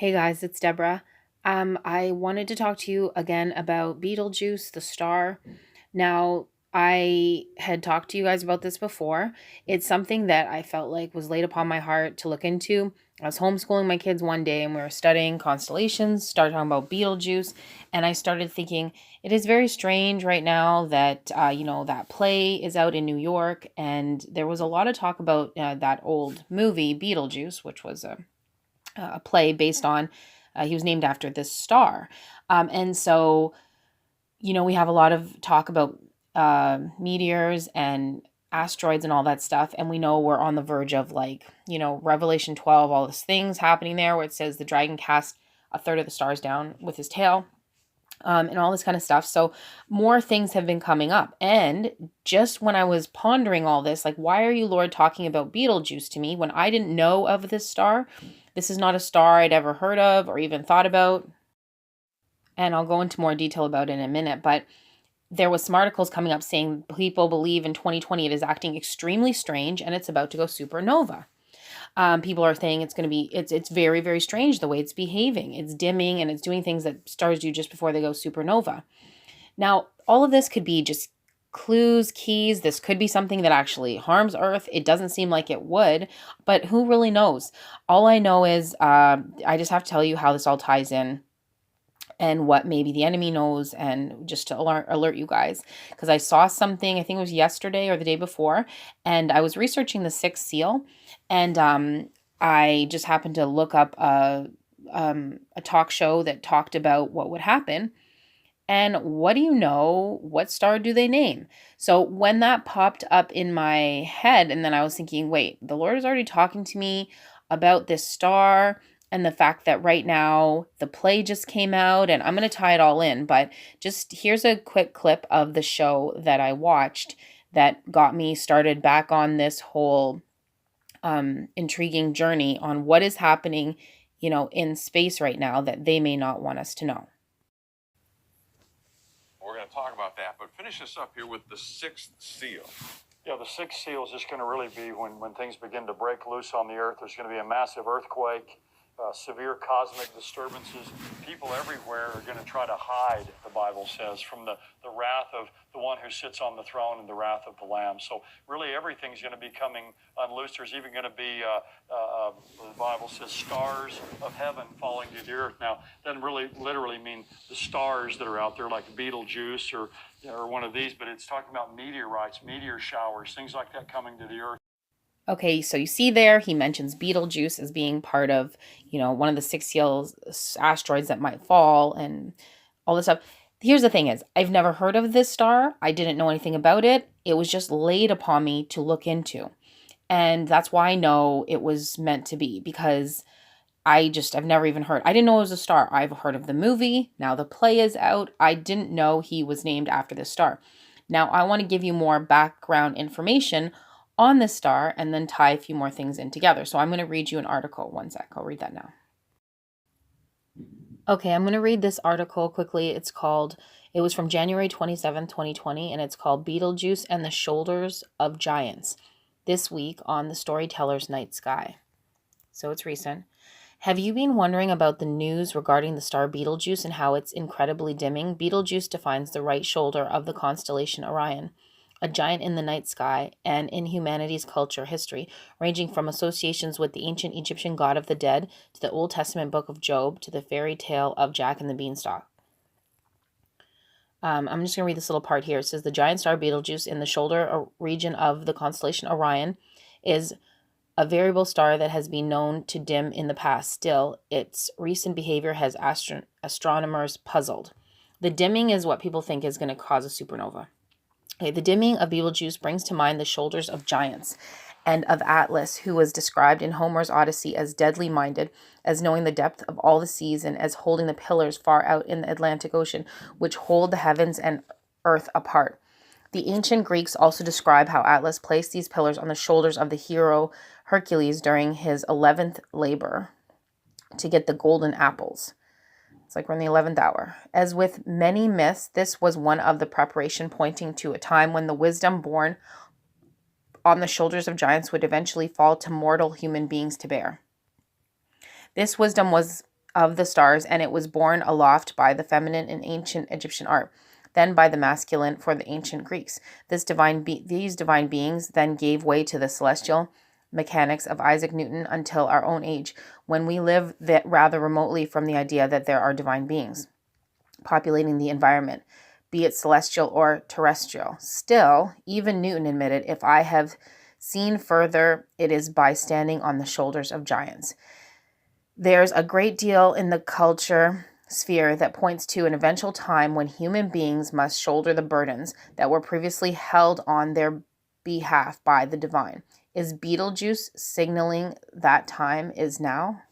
Hey guys, it's Deborah. I wanted to talk to you again about Betelgeuse, the star. Now, I had talked to you guys about this before. It's something that I felt like was laid upon my heart to look into. I was homeschooling my kids one day and we were studying constellations, started talking about Betelgeuse, and I started thinking it is very strange right now that, that play is out in New York, and there was a lot of talk about that old movie, Beetlejuice, which was a play based on, he was named after this star. And so, we have a lot of talk about meteors and asteroids and all that stuff. And we know we're on the verge of, like, Revelation 12, all these things happening there where it says the dragon cast a third of the stars down with his tail. And all this kind of stuff. So more things have been coming up. And just when I was pondering all this, like, why are you, Lord, talking about Betelgeuse to me when I didn't know of this star? This is not a star I'd ever heard of or even thought about. And I'll go into more detail about it in a minute. But there was some articles coming up saying people believe in 2020 it is acting extremely strange and it's about to go supernova. People are saying it's going to be it's very, very strange the way it's behaving. It's dimming and it's doing things that stars do just before they go supernova. Now, all of this could be just clues, keys. This could be something that actually harms Earth. It doesn't seem like it would, but who really knows? All I know is I just have to tell you how this all ties in and what maybe the enemy knows, and just to alert you guys, because I saw something, I think it was yesterday or the day before, and I was researching the sixth seal, and I just happened to look up a talk show that talked about what would happen. And what do you know? What star do they name? So when that popped up in my head, and then I was thinking, wait, the Lord is already talking to me about this star and the fact that right now the play just came out, and I'm going to tie it all in. But just here's a quick clip of the show that I watched that got me started back on this whole intriguing journey on what is happening, in space right now that they may not want us to know. We're going to talk about that, but finish us up here with the sixth seal. Yeah, the sixth seal is just going to really be when things begin to break loose on the earth. There's going to be a massive earthquake, severe cosmic disturbances. People everywhere are going to try to hide, the Bible says, from the wrath of the one who sits on the throne and the wrath of the Lamb. So really everything's going to be coming unloose. There's even going to be, the Bible says, stars of heaven falling to the earth. Now, it doesn't really literally mean the stars that are out there like Betelgeuse or one of these, but it's talking about meteorites, meteor showers, things like that coming to the earth. Okay, so you see there, he mentions Betelgeuse as being part of, one of the six seals asteroids that might fall and all this stuff. Here's the thing is, I've never heard of this star. I didn't know anything about it. It was just laid upon me to look into. And that's why I know it was meant to be, because I've never even heard. I didn't know it was a star. I've heard of the movie. Now the play is out. I didn't know he was named after this star. Now I want to give you more background information on this star and then tie a few more things in together. So I'm going to read you an article. One sec. I'll read that now. Okay, I'm going to read this article quickly. It was from January 27th, 2020, and it's called Betelgeuse and the Shoulders of Giants, this week on the Storyteller's Night Sky. So it's recent. Have you been wondering about the news regarding the star Betelgeuse and how it's incredibly dimming? Betelgeuse defines the right shoulder of the constellation Orion, a giant in the night sky and in humanity's culture history, ranging from associations with the ancient Egyptian god of the dead to the Old Testament book of Job to the fairy tale of Jack and the Beanstalk. I'm just going to read this little part here. It says the giant star Betelgeuse in the shoulder region of the constellation Orion is a variable star that has been known to dim in the past. Still, its recent behavior has astronomers puzzled. The dimming is what people think is going to cause a supernova. Okay, the dimming of Betelgeuse brings to mind the shoulders of giants and of Atlas, who was described in Homer's Odyssey as deadly minded, as knowing the depth of all the seas, and as holding the pillars far out in the Atlantic Ocean, which hold the heavens and earth apart. The ancient Greeks also describe how Atlas placed these pillars on the shoulders of the hero Hercules during his 11th labor to get the golden apples. It's like we're in the 11th hour. As with many myths, this was one of the preparation pointing to a time when the wisdom born on the shoulders of giants would eventually fall to mortal human beings to bear. This wisdom was of the stars, and it was borne aloft by the feminine in ancient Egyptian art, then by the masculine for the ancient Greeks. These divine beings then gave way to the celestial mechanics of Isaac Newton until our own age, when we live that rather remotely from the idea that there are divine beings populating the environment, be it celestial or terrestrial. Still, even Newton admitted, if I have seen further, it is by standing on the shoulders of giants. There's a great deal in the culture sphere that points to an eventual time when human beings must shoulder the burdens that were previously held on their behalf by the divine. Is Betelgeuse signaling that time is now?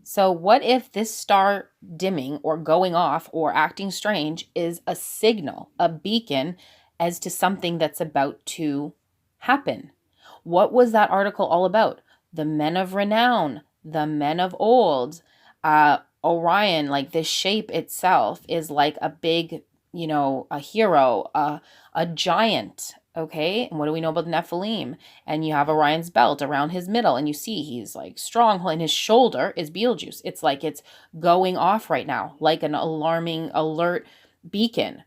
So, what if this star dimming or going off or acting strange is a signal, a beacon as to something that's about to happen? What was that article all about? The men of renown, the men of old. Orion, like this shape itself, is like a big, a hero, a giant. Okay, and what do we know about the Nephilim? And you have Orion's belt around his middle, and you see he's like strong, and his shoulder is Betelgeuse. It's like it's going off right now, like an alarming alert beacon.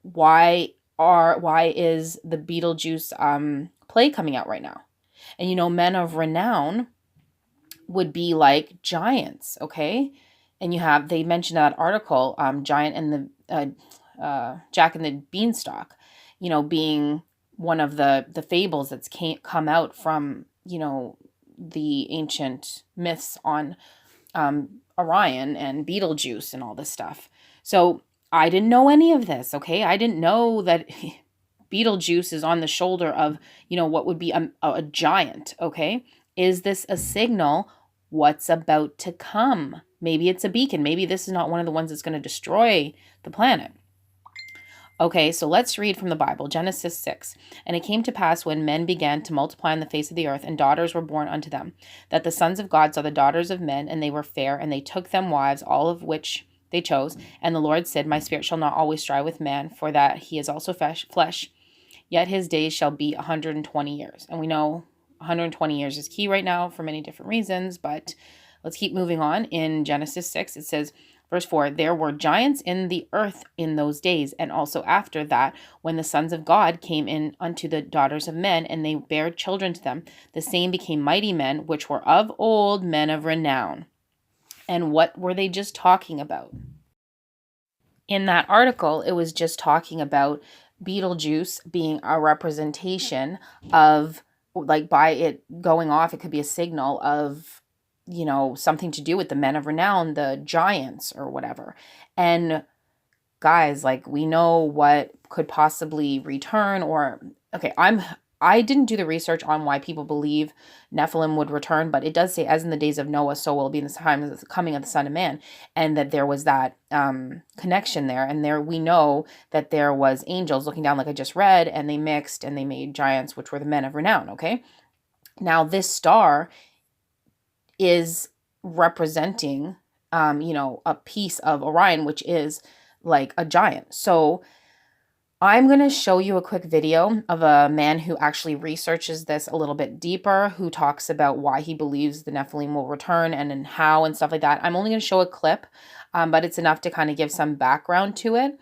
Why is the Betelgeuse play coming out right now? And men of renown would be like giants, okay? And they mentioned that article, Giant and the Jack and the Beanstalk, being one of the fables that's come out from, the ancient myths on Orion and Betelgeuse and all this stuff. So I didn't know any of this, okay? I didn't know that Betelgeuse is on the shoulder of, what would be a giant, okay? Is this a signal? What's about to come? Maybe it's a beacon. Maybe this is not one of the ones that's going to destroy the planet. Okay, so let's read from the Bible, Genesis 6. And it came to pass when men began to multiply on the face of the earth, and daughters were born unto them, that the sons of God saw the daughters of men, and they were fair, and they took them wives, all of which they chose. And the Lord said, My spirit shall not always strive with man, for that he is also flesh, yet his days shall be 120 years. And we know 120 years is key right now for many different reasons, but let's keep moving on. In Genesis 6, it says, verse 4, there were giants in the earth in those days, and also after that, when the sons of God came in unto the daughters of men, and they bare children to them, the same became mighty men, which were of old, men of renown. And what were they just talking about? In that article, it was just talking about Betelgeuse being a representation of, like, by it going off, it could be a signal of, something to do with the men of renown, the giants or whatever. And guys, like, we know what could possibly return, or, okay, I didn't do the research on why people believe Nephilim would return, but it does say, as in the days of Noah, so will be in the time of the coming of the Son of Man, and that there was that connection there. And there we know that there was angels looking down, like I just read, and they mixed and they made giants, which were the men of renown, okay? Now, this star is representing, a piece of Orion, which is like a giant. So I'm going to show you a quick video of a man who actually researches this a little bit deeper, who talks about why he believes the Nephilim will return and how and stuff like that. I'm only going to show a clip, but it's enough to kind of give some background to it.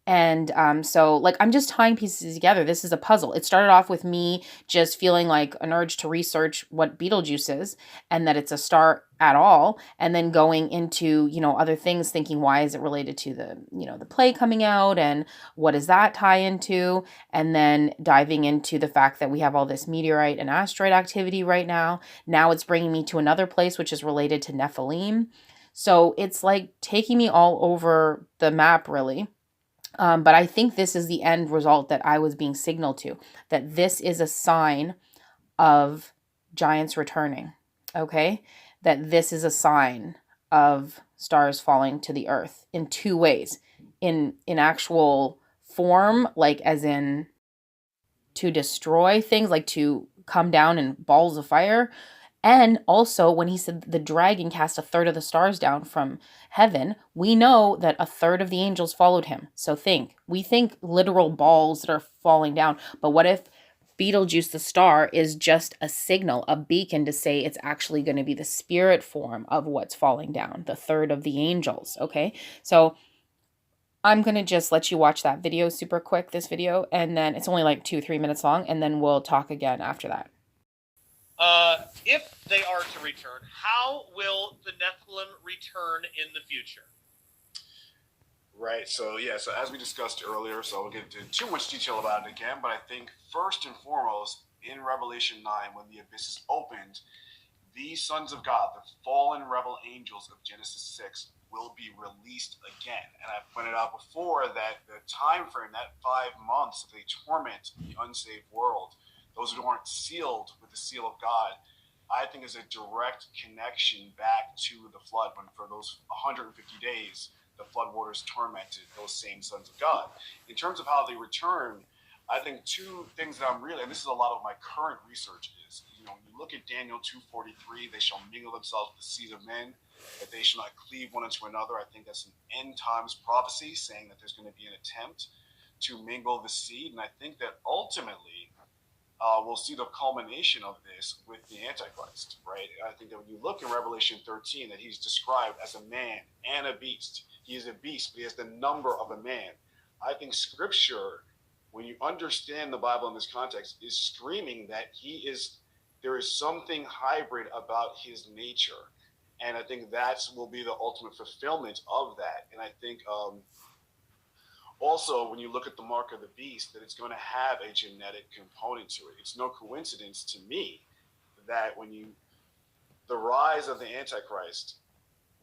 And so, like, I'm just tying pieces together. This is a puzzle. It started off with me just feeling like an urge to research what Betelgeuse is and that it's a star at all. And then going into, other things, thinking, why is it related to the play coming out and what does that tie into? And then diving into the fact that we have all this meteorite and asteroid activity right now. Now it's bringing me to another place, which is related to Nephilim. So it's like taking me all over the map, really. But I think this is the end result that I was being signaled to, that this is a sign of giants returning, okay? That this is a sign of stars falling to the earth in two ways. In actual form, like as in to destroy things, like to come down in balls of fire. And also, when he said the dragon cast a third of the stars down from heaven, we know that a third of the angels followed him. So we think literal balls that are falling down. But what if Betelgeuse, the star, is just a signal, a beacon to say it's actually going to be the spirit form of what's falling down, the third of the angels. Okay. So I'm going to just let you watch that video super quick, this video, and then it's only like 2-3 minutes long, and then we'll talk again after that. If they are to return, how will the Nephilim return in the future? Right. So as we discussed earlier, so I won't get into too much detail about it again, but I think first and foremost, in Revelation 9, when the abyss is opened, these sons of God, the fallen rebel angels of Genesis 6, will be released again. And I've pointed out before that the time frame, that 5 months, they torment the unsaved world, those who aren't sealed with the seal of God, I think is a direct connection back to the flood, when for those 150 days, the floodwaters tormented those same sons of God. In terms of how they return, I think two things that I'm really, and this is a lot of my current research, is, when you look at Daniel 2:43, they shall mingle themselves with the seed of men, that they shall not cleave one unto another. I think that's an end times prophecy saying that there's going to be an attempt to mingle the seed. And I think that ultimately we'll see the culmination of this with the Antichrist, right? I think that when you look in Revelation 13, that he's described as a man and a beast. He is a beast, but he has the number of a man. I think Scripture, when you understand the Bible in this context, is screaming that there is something hybrid about his nature. And I think that will be the ultimate fulfillment of that. And I think also, when you look at the mark of the beast, that it's going to have a genetic component to it. It's no coincidence to me that the rise of the Antichrist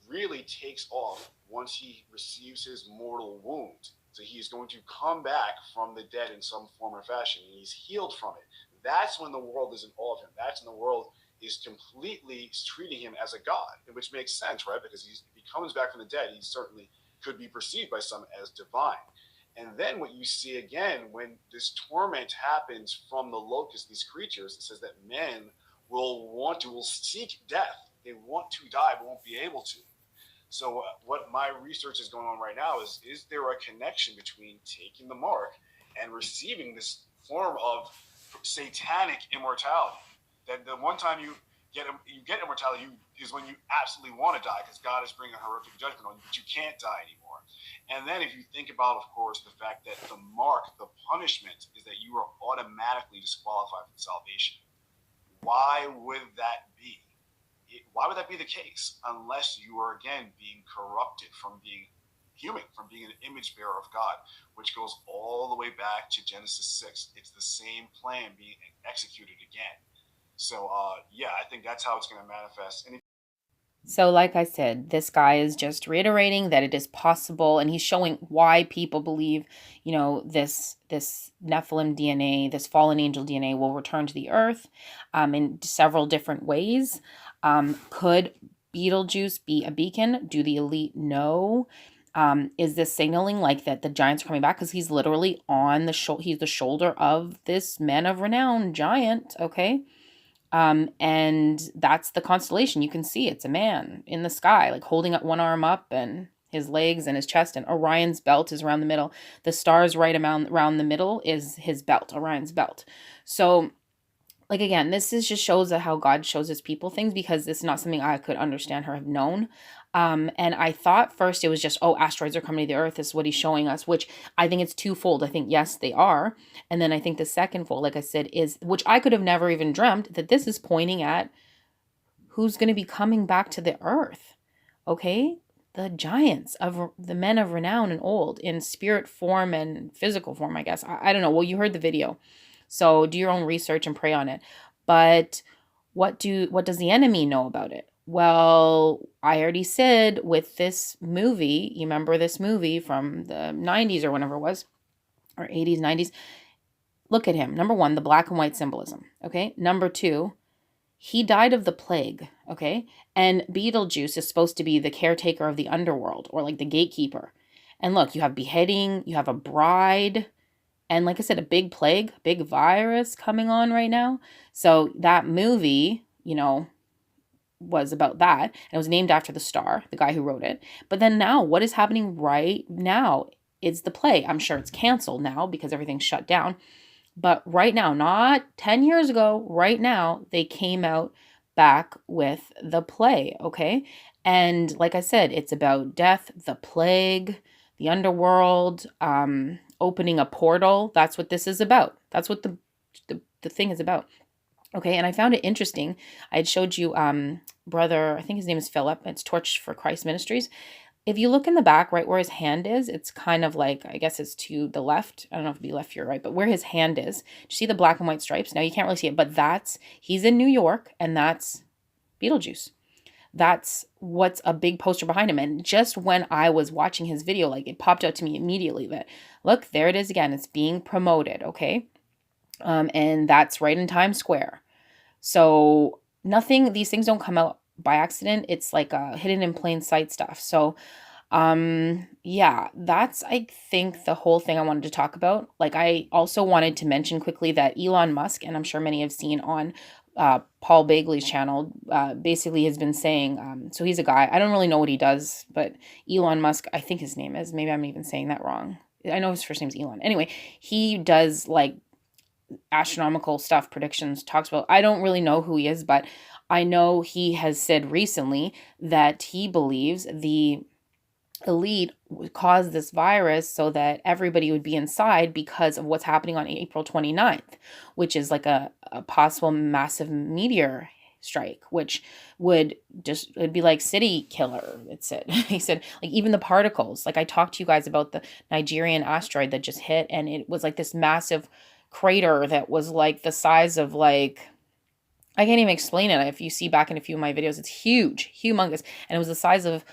really takes off once he receives his mortal wound. So he's going to come back from the dead in some form or fashion, and he's healed from it. That's when the world is in awe of him. That's when the world is completely treating him as a god, which makes sense, right? Because if he comes back from the dead, he certainly could be perceived by some as divine. And then what you see again, when this torment happens from the locusts, these creatures, it says that men will seek death. They want to die, but won't be able to. So what my research is going on right now is there a connection between taking the mark and receiving this form of satanic immortality? That the one time you get immortality is when you absolutely want to die, because God is bringing a horrific judgment on you, but you can't die anymore. And then if you think about, of course, the fact that the mark, the punishment, is that you are automatically disqualified from salvation. Why would that be? Why would that be the case unless you are, again, being corrupted from being human, from being an image bearer of God, which goes all the way back to Genesis 6. It's the same plan being executed again. So, I think that's how it's going to manifest. So, like I said, this guy is just reiterating that it is possible, and he's showing why people believe, this Nephilim DNA, this fallen angel DNA, will return to the earth, in several different ways. Could Betelgeuse be a beacon? Do the elite know? Is this signaling like that the giants are coming back? Because he's literally on he's the shoulder of this man of renown giant. Okay. And that's the constellation. You can see it's a man in the sky, like holding up one arm up, and his legs and his chest, and Orion's belt is around the middle. The stars right around the middle is his belt, Orion's belt. So, like, again, this just shows how God shows his people things, because this is not something I could understand or have known. And I thought first it was just, asteroids are coming to the earth. This is what he's showing us, which I think it's twofold. I think, yes, they are. And then I think the second fold, like I said, is, which I could have never even dreamt, that this is pointing at who's going to be coming back to the earth. Okay? The giants, of the men of renown and old, in spirit form and physical form, I guess. I don't know. Well, you heard the video. So do your own research and pray on it. But what does the enemy know about it? Well, I already said with this movie, you remember this movie from the 90s or whenever it was, or 80s, 90s. Look at him. Number one, the black and white symbolism. Okay. Number two, he died of the plague. Okay. And Betelgeuse is supposed to be the caretaker of the underworld, or like the gatekeeper. And look, you have beheading, you have a bride, and like I said, a big plague, big virus coming on right now. So that movie, was about that. And it was named after the star, the guy who wrote it. But then now, what is happening right now? It's the play. I'm sure it's canceled now because everything's shut down. But right now, not 10 years ago, right now, they came out back with the play, okay? And like I said, it's about death, the plague, the underworld, opening a portal. That's what this is about. That's what the thing is about. Okay, and I found it interesting. I had showed you brother, I think his name is Philip. It's Torch for Christ Ministries. If you look in the back, right where his hand is, it's kind of like, I guess it's to the left. I don't know if it'd be left or right, but where his hand is, do you see the black and white stripes? Now you can't really see it, but he's in New York, and that's Beetlejuice. That's what's a big poster behind him. And just when I was watching his video, like it popped out to me immediately that, look, there it is again. It's being promoted, okay? And that's right in Times Square. So these things don't come out by accident. It's like hidden in plain sight stuff. So yeah, that's, I think, the whole thing I wanted to talk about. Like, I also wanted to mention quickly that Elon Musk, and I'm sure many have seen on Paul Bagley's channel, basically has been saying, so he's a guy, I don't really know what he does, but Elon Musk, I think his name is, maybe I'm even saying that wrong. I know his first name's Elon. Anyway, he does like astronomical stuff, predictions, talks about, I don't really know who he is, but I know he has said recently that he believes the elite would cause this virus so that everybody would be inside because of what's happening on April 29th, which is like a possible massive meteor strike, which it'd be like city killer. It said, he said, like, even the particles, like I talked to you guys about the Nigerian asteroid that just hit, and it was like this massive crater that was like the size of, like, I can't even explain it. If you see back in a few of my videos, it's huge, humongous. And it was the size of,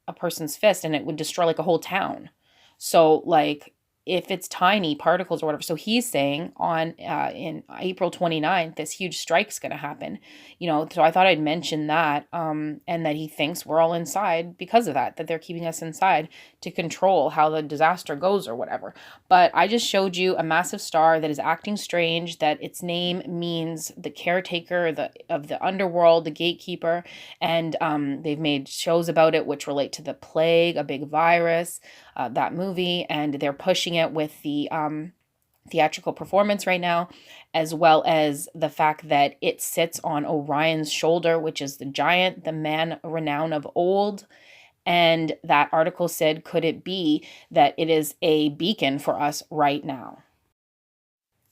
a person's fist, and it would destroy like a whole town. So like, if it's tiny particles or whatever. So he's saying on in April 29th, this huge strike's going to happen, so I thought I'd mention that, and that he thinks we're all inside because of that they're keeping us inside to control how the disaster goes or whatever. But I just showed you a massive star that is acting strange, that its name means the caretaker of the underworld, the gatekeeper, and they've made shows about it which relate to the plague, a big virus, that movie, and they're pushing it with the theatrical performance right now, as well as the fact that it sits on Orion's shoulder, which is the giant, the man renowned of old. And that article said, could it be that it is a beacon for us right now?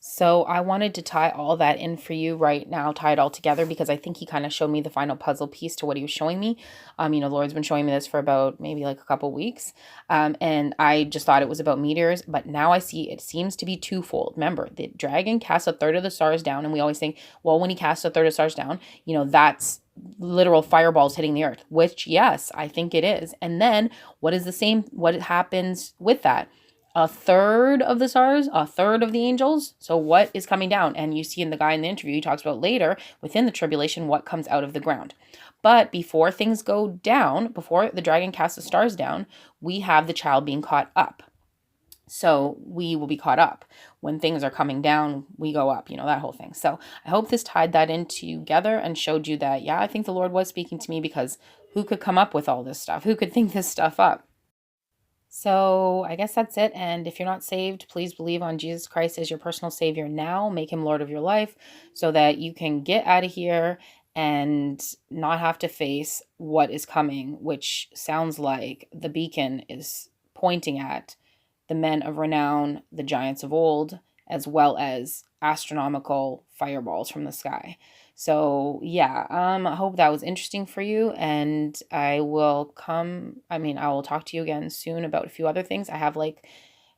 So I wanted to tie all that in for you right now, tie it all together, because I think he kind of showed me the final puzzle piece to what he was showing me. The Lord's been showing me this for about maybe like a couple weeks. And I just thought it was about meteors, but now I see it seems to be twofold. Remember, the dragon casts a third of the stars down, and we always think, well, when he casts a third of the stars down, that's literal fireballs hitting the earth, which, yes, I think it is. And then what happens with that? A third of the stars, a third of the angels. So what is coming down? And you see in the guy in the interview, he talks about later within the tribulation, what comes out of the ground. But before things go down, before the dragon casts the stars down, we have the child being caught up. So we will be caught up. When things are coming down, we go up, that whole thing. So I hope this tied that in together and showed you that, yeah, I think the Lord was speaking to me, because who could come up with all this stuff? Who could think this stuff up? So I guess that's it. And if you're not saved, please believe on Jesus Christ as your personal savior now. Make him Lord of your life so that you can get out of here and not have to face what is coming, which sounds like the beacon is pointing at the men of renown, the giants of old, as well as astronomical fireballs from the sky. So yeah, I hope that was interesting for you, and I will talk to you again soon about a few other things. I have like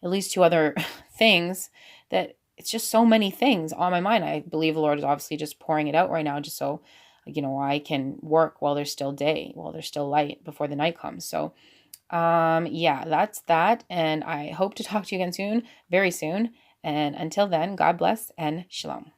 at least two other things that it's just so many things on my mind. I believe the Lord is obviously just pouring it out right now, just so, I can work while there's still day, while there's still light before the night comes. So yeah, that's that. And I hope to talk to you again soon, very soon. And until then, God bless and shalom.